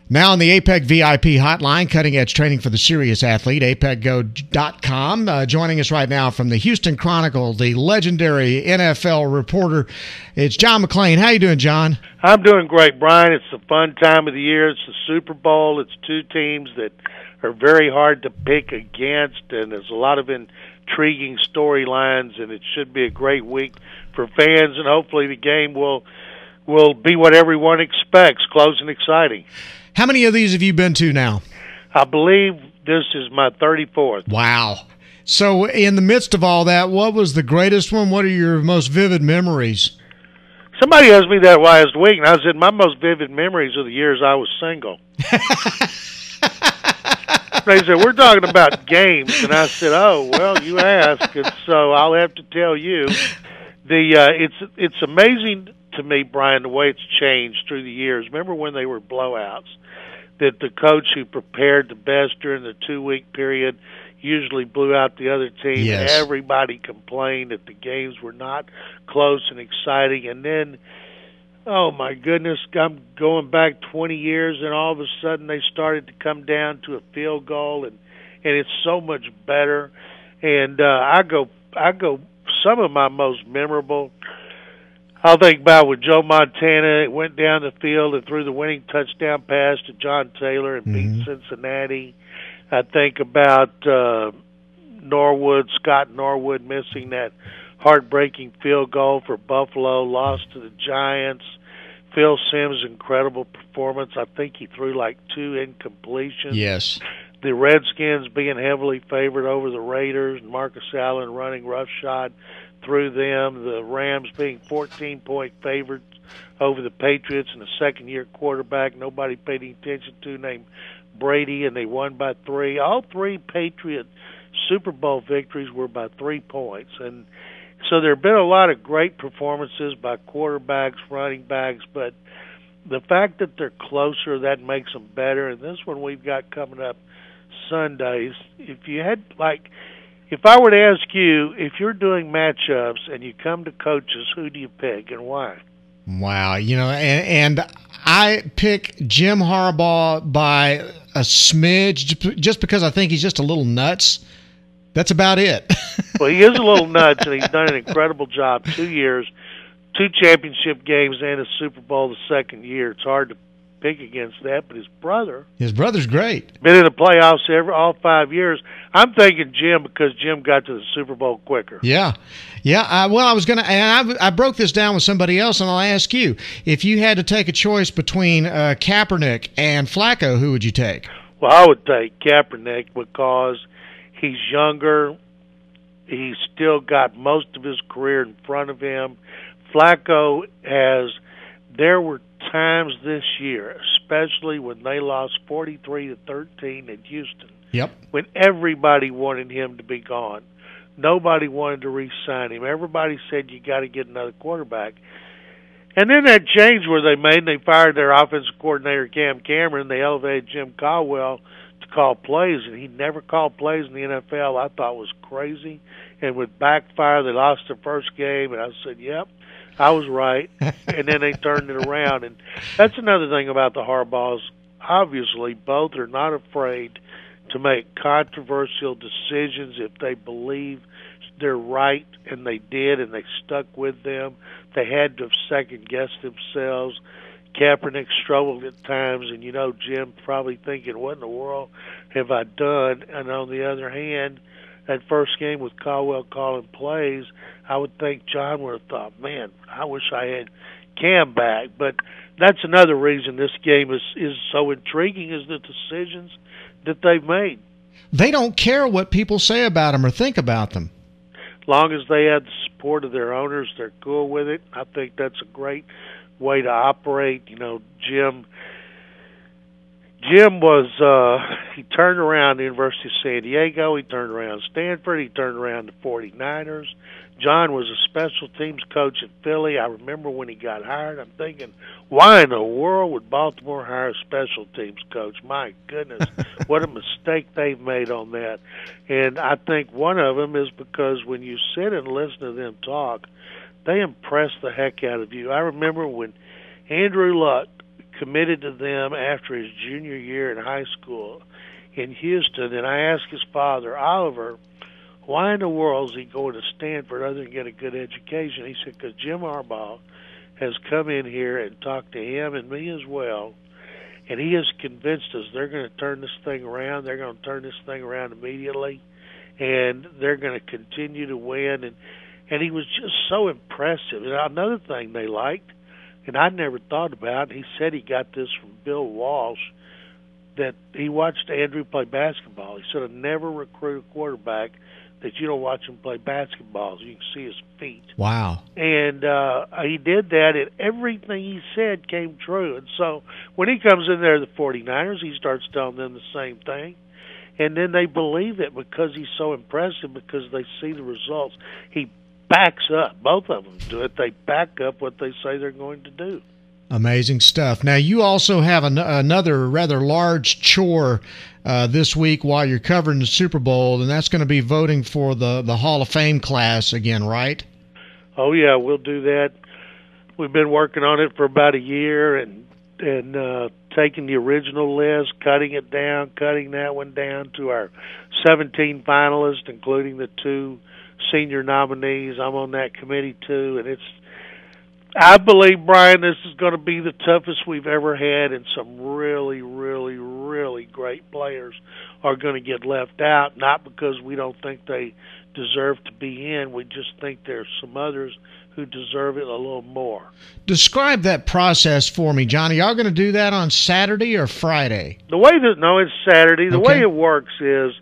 Now on the APEC VIP hotline, cutting-edge training for the serious athlete, apecgo.com. Joining us right now from the Houston Chronicle, the legendary NFL reporter, it's John McClain. How you doing, John? I'm doing great, Bryan. It's a fun time of the year. It's the Super Bowl. It's two teams that are very hard to pick against, and there's a lot of intriguing storylines, and it should be a great week for fans, and hopefully the game will be what everyone expects, close and exciting. How many of these have you been to now? I believe this is my 34th. Wow. So in the midst of all that, what was the greatest one? What are your most vivid memories? Somebody asked me that last week, and I said my most vivid memories are the years I was single. They said, we're talking about games, and I said, oh, well, you asked, and so I'll have to tell you. It's amazing to me, Bryan, the way it's changed through the years. Remember when they were blowouts, that the coach who prepared the best during the 2-week period usually blew out the other team. Yes. Everybody complained that the games were not close and exciting. And then, oh, my goodness, I'm going back 20 years, and all of a sudden they started to come down to a field goal, and it's so much better. And I go some of my most memorable, I'll think about with Joe Montana. It went down the field and threw the winning touchdown pass to John Taylor and beat Cincinnati. I think about Scott Norwood missing that heartbreaking field goal for Buffalo, lost to the Giants. Phil Simms' incredible performance. I think he threw like 2 incompletions. Yes. The Redskins being heavily favored over the Raiders, Marcus Allen running roughshod through them, the Rams being 14-point favorites over the Patriots, and a second-year quarterback nobody paid any attention to named Brady, and they won by 3. All 3 Patriot Super Bowl victories were by 3 points. And so there have been a lot of great performances by quarterbacks, running backs, but the fact that they're closer, that makes them better. And this one we've got coming up Sundays, if I were to ask you, if you're doing matchups and you come to coaches, who do you pick and why? Wow, and I pick Jim Harbaugh by a smidge, just because I think he's just a little nuts. That's about it. Well, he is a little nuts, and he's done an incredible job. 2 years, 2 championship games, and a Super Bowl the second year. It's hard to pick against that, but his brother's great. Been in the playoffs all 5 years. I'm thinking Jim, because Jim got to the Super Bowl quicker. Yeah. I was going to, and I broke this down with somebody else, and I'll ask you, if you had to take a choice between Kaepernick and Flacco, who would you take? Well, I would take Kaepernick because he's younger. He's still got most of his career in front of him. Flacco there were times this year, especially when they lost 43-13 in Houston, when everybody wanted him to be gone. Nobody wanted to re-sign him. Everybody said, you got to get another quarterback. And then that change where they made, and they fired their offensive coordinator, Cam Cameron. They elevated Jim Caldwell to call plays, and he never called plays in the NFL. I thought was crazy, and would backfire. They lost their first game, and I said, yep, I was right. And then they turned it around. And that's another thing about the Harbaughs. Obviously, both are not afraid to make controversial decisions if they believe they're right, and they did, and they stuck with them. They had to have second-guessed themselves. Kaepernick struggled at times, and Jim probably thinking, what in the world have I done? And on the other hand, that first game with Caldwell calling plays, I would think John would have thought, man, I wish I had Cam back. But that's another reason this game is so intriguing, is the decisions that they've made. They don't care what people say about them or think about them. As long as they have the support of their owners, they're cool with it. I think that's a great way to operate. Jim was he turned around the University of San Diego, he turned around Stanford, he turned around the 49ers. John was a special teams coach at Philly. I remember when he got hired, I'm thinking, why in the world would Baltimore hire a special teams coach? My goodness, what a mistake they've made on that. And I think one of them is because when you sit and listen to them talk, they impress the heck out of you. I remember when Andrew Luck committed to them after his junior year in high school in Houston. And I asked his father, Oliver, why in the world is he going to Stanford other than get a good education? He said, because Jim Harbaugh has come in here and talked to him and me as well, and he has convinced us they're going to turn this thing around. They're going to turn this thing around immediately, and they're going to continue to win. And he was just so impressive. And another thing they liked, and I never thought about, he said he got this from Bill Walsh, that he watched Andrew play basketball. He said, I never recruit a quarterback that you don't watch him play basketball, so you can see his feet. Wow. And he did that, and everything he said came true. And so when he comes in there, the 49ers, he starts telling them the same thing. And then they believe it because he's so impressive, because they see the results. He backs up. Both of them do it. They back up what they say they're going to do. Amazing stuff. Now, you also have another rather large chore this week while you're covering the Super Bowl, and that's going to be voting for the Hall of Fame class again, right? Oh, yeah, we'll do that. We've been working on it for about a year and taking the original list, cutting it down, cutting that one down to our 17 finalists, including the 2 senior nominees. I'm on that committee, too, and I believe, Bryan, this is going to be the toughest we've ever had, and some really, really, really great players are going to get left out, not because we don't think they deserve to be in. We just think there's some others who deserve it a little more. Describe that process for me, Johnny. Y'all going to do that on Saturday or Friday? No, it's Saturday. The Okay. way it works is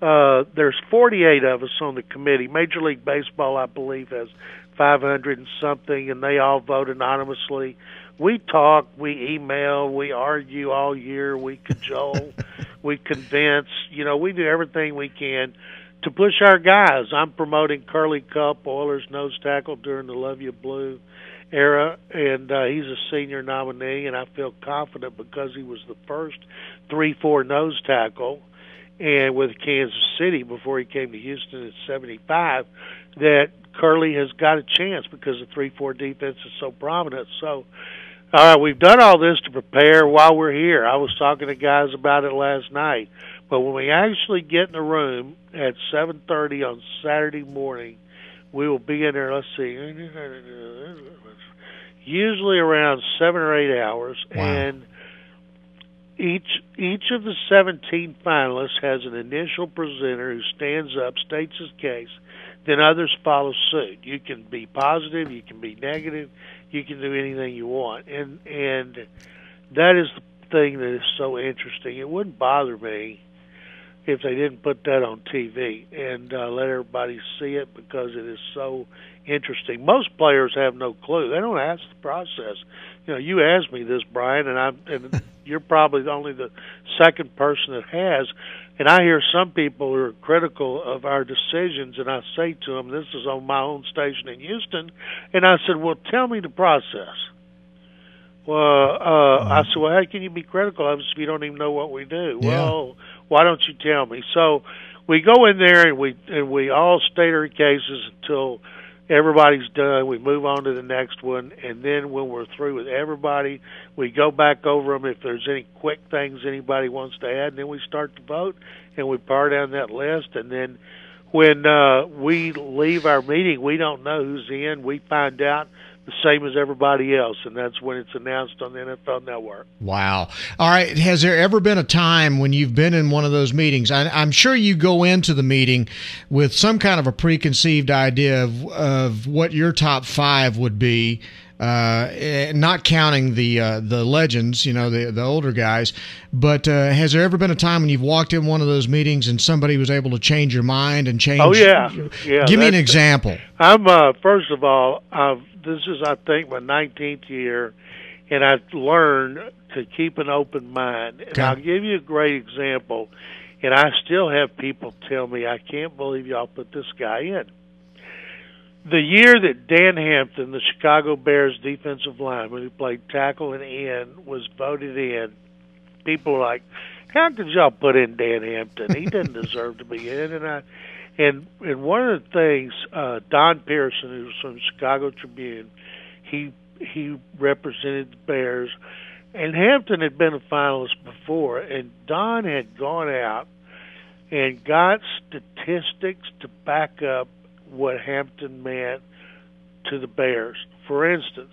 there's 48 of us on the committee. Major League Baseball, I believe, has 500 and something, and they all vote anonymously. We talk, we email, we argue all year, we cajole, we convince. We do everything we can to push our guys. I'm promoting Curly Cup, Oilers nose tackle during the Love You Blue era, and he's a senior nominee, and I feel confident because he was the first 3-4 nose tackle and with Kansas City before he came to Houston in '75, that Curly has got a chance because the 3-4 defense is so prominent. So, we've done all this to prepare while we're here. I was talking to guys about it last night. But when we actually get in the room at 7:30 on Saturday morning, we will be in there, let's see, usually around 7 or 8 hours. Wow. And each of the 17 finalists has an initial presenter who stands up, states his case, then others follow suit. You can be positive, you can be negative, you can do anything you want. And that is the thing that is so interesting. It wouldn't bother me if they didn't put that on TV and let everybody see it, because it is so interesting. Most players have no clue. They don't ask the process. You asked me this, Bryan, and you're probably only the second person that has. And I hear some people who are critical of our decisions, and I say to them, this is on my own station in Houston, and I said, well, tell me the process. Well, I said, well, how can you be critical of us if you don't even know what we do? Yeah. Well, why don't you tell me? So we go in there and we all state our cases until everybody's done. We move on to the next one, and then when we're through with everybody, we go back over them if there's any quick things anybody wants to add, and then we start to vote, and we power down that list. And then when we leave our meeting, we don't know who's in. We find out the same as everybody else, and that's when it's announced on the NFL Network. Wow. All right. Has there ever been a time when you've been in one of those meetings? I'm sure you go into the meeting with some kind of a preconceived idea of what your top 5 would be, not counting the legends, the older guys. But has there ever been a time when you've walked in one of those meetings and somebody was able to change your mind and change? Oh, yeah. Give me an example. I'm first of all, this is, I think, my 19th year, and I've learned to keep an open mind. And I'll give you a great example, and I still have people tell me, I can't believe y'all put this guy in. The year that Dan Hampton, the Chicago Bears defensive lineman who played tackle and end, was voted in, people were like, how could y'all put in Dan Hampton? He didn't deserve to be in. And one of the things, Don Pearson, who's from the Chicago Tribune, he represented the Bears, And Hampton had been a finalist before, and Don had gone out and got statistics to back up what Hampton meant to the Bears. For instance,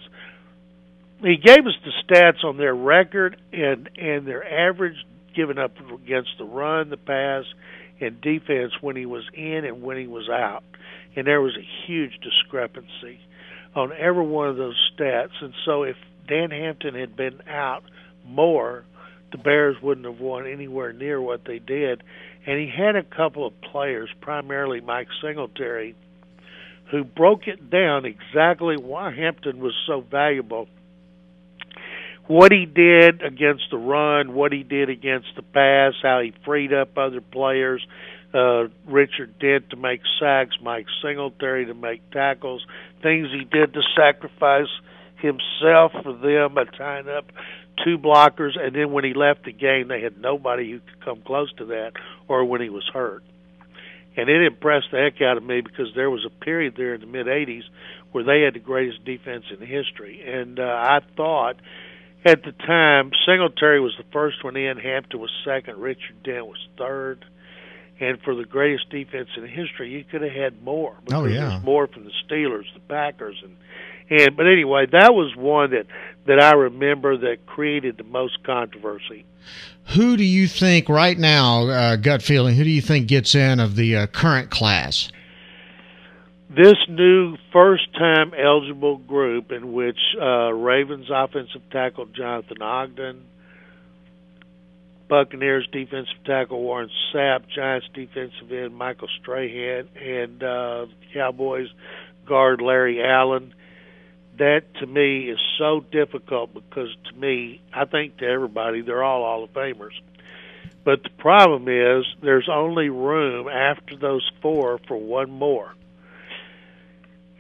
he gave us the stats on their record and their average given up against the run, the pass, and defense when he was in and when he was out. And there was a huge discrepancy on every one of those stats. And so if Dan Hampton had been out more, the Bears wouldn't have won anywhere near what they did. And he had a couple of players, primarily Mike Singletary, who broke it down exactly why Hampton was so valuable. What he did against the run, what he did against the pass, how he freed up other players, Richard Dent to make sacks, Mike Singletary to make tackles, things he did to sacrifice himself for them by tying up two blockers, and then when he left the game, they had nobody who could come close to that, or when he was hurt. And it impressed the heck out of me because there was a period there in the mid-'80s where they had the greatest defense in history. And I thought at the time Singletary was the first one in, Hampton was second, Richard Dent was third. And for the greatest defense in history, you could have had more. Because there's more from the Steelers, the Packers, but anyway, that was one that I remember that created the most controversy. Who do you think right now, gut feeling, who do you think gets in of the current class? This new first-time eligible group in which Ravens offensive tackle Jonathan Ogden, Buccaneers defensive tackle Warren Sapp, Giants defensive end Michael Strahan, and Cowboys guard Larry Allen. That, to me, is so difficult because, to me, I think to everybody, they're all Hall of Famers. But the problem is there's only room after those four for one more.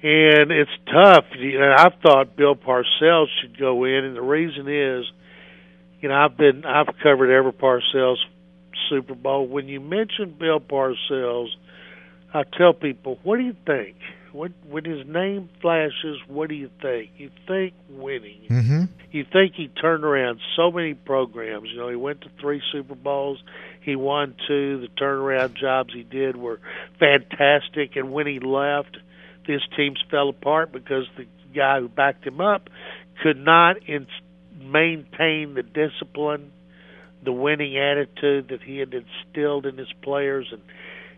And it's tough. I thought Bill Parcells should go in, and the reason is, I've covered every Parcells Super Bowl. When you mention Bill Parcells, I tell people, what do you think? When his name flashes, what do you think? You think winning. Mm-hmm. You think he turned around so many programs. He went to 3 Super Bowls. He won 2. The turnaround jobs he did were fantastic. And when he left, his teams fell apart because the guy who backed him up could not maintain the discipline, the winning attitude that he had instilled in his players. And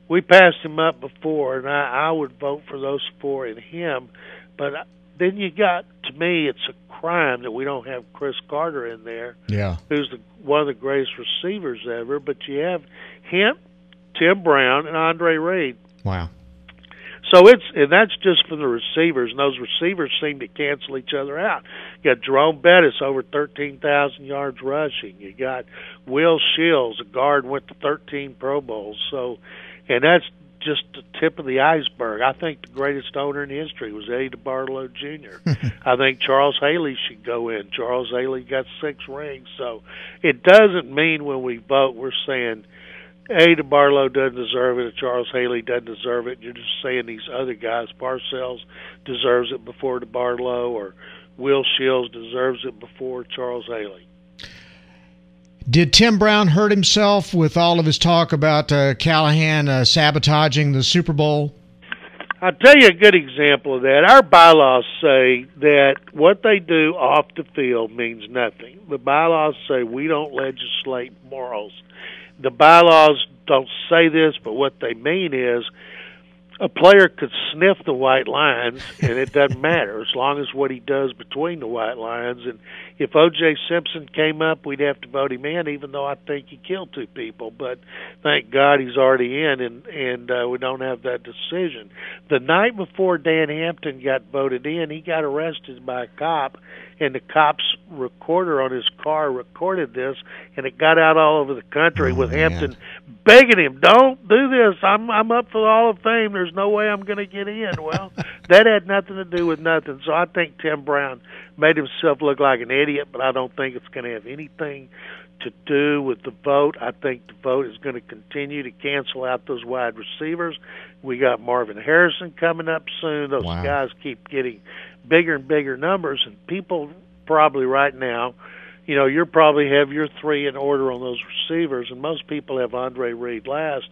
we passed him up before, and I would vote for those 4 and him. But then you got, to me, it's a crime that we don't have Chris Carter in there, who's one of the greatest receivers ever. But you have him, Tim Brown, and Andre Reed. Wow. So and that's just for the receivers, and those receivers seem to cancel each other out. You got Jerome Bettis, over 13,000 yards rushing. You got Will Shields, a guard, went to 13 Pro Bowls. And that's just the tip of the iceberg. I think the greatest owner in history was Eddie DeBartolo Jr. I think Charles Haley should go in. Charles Haley got 6 rings. So it doesn't mean when we vote we're saying Eddie DeBartolo doesn't deserve it or Charles Haley doesn't deserve it. You're just saying these other guys, Parcells deserves it before DeBartolo, or Will Shields deserves it before Charles Haley. Did Tim Brown hurt himself with all of his talk about Callahan sabotaging the Super Bowl? I'll tell you a good example of that. Our bylaws say that what they do off the field means nothing. The bylaws say we don't legislate morals. The bylaws don't say this, but what they mean is a player could sniff the white lines, and it doesn't matter as long as what he does between the white lines. And if O.J. Simpson came up, we'd have to vote him in, even though I think he killed 2 people. But thank God he's already in, and we don't have that decision. The night before Dan Hampton got voted in, he got arrested by a cop, and the cop's recorder on his car recorded this, and it got out all over the country with Hampton begging him, "Don't do this. I'm up for the Hall of Fame. There's no way I'm going to get in." Well, that had nothing to do with nothing. So I think Tim Brown made himself look like an idiot, but I don't think it's going to have anything to do with the vote. I think the vote is going to continue to cancel out those wide receivers. We got Marvin Harrison coming up soon. Those guys keep getting bigger and bigger numbers, and people probably right now, you probably have your three in order on those receivers, and most people have Andre Reed last.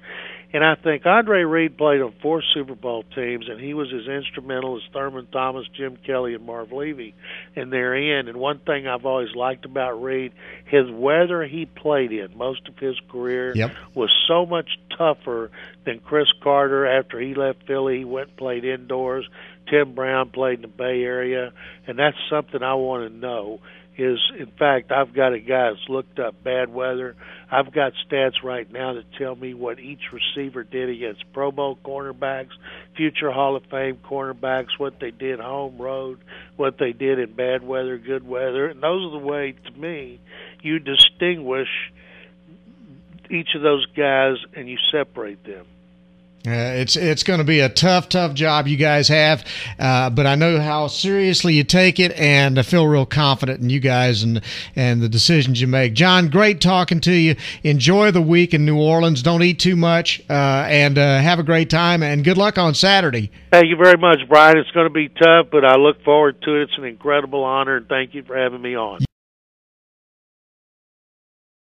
And I think Andre Reed played on 4 Super Bowl teams, and he was as instrumental as Thurman Thomas, Jim Kelly, and Marv Levy in their end. And one thing I've always liked about Reed, his weather he played in most of his career was so much tougher than Chris Carter. After he left Philly, he went and played indoors. Tim Brown played in the Bay Area, and that's something I want to know. In fact, I've got a guy that's looked up bad weather. I've got stats right now that tell me what each receiver did against Pro Bowl cornerbacks, future Hall of Fame cornerbacks, what they did home, road, what they did in bad weather, good weather. And those are the way, to me, you distinguish each of those guys and you separate them. It's going to be a tough job you guys have, but I know how seriously you take it, and I feel real confident in you guys and the decisions you make. John, great talking to you. Enjoy the week in New Orleans. Don't eat too much, and have a great time, and good luck on Saturday. Thank you very much, Bryan. It's going to be tough, but I look forward to it. It's an incredible honor, and thank you for having me on.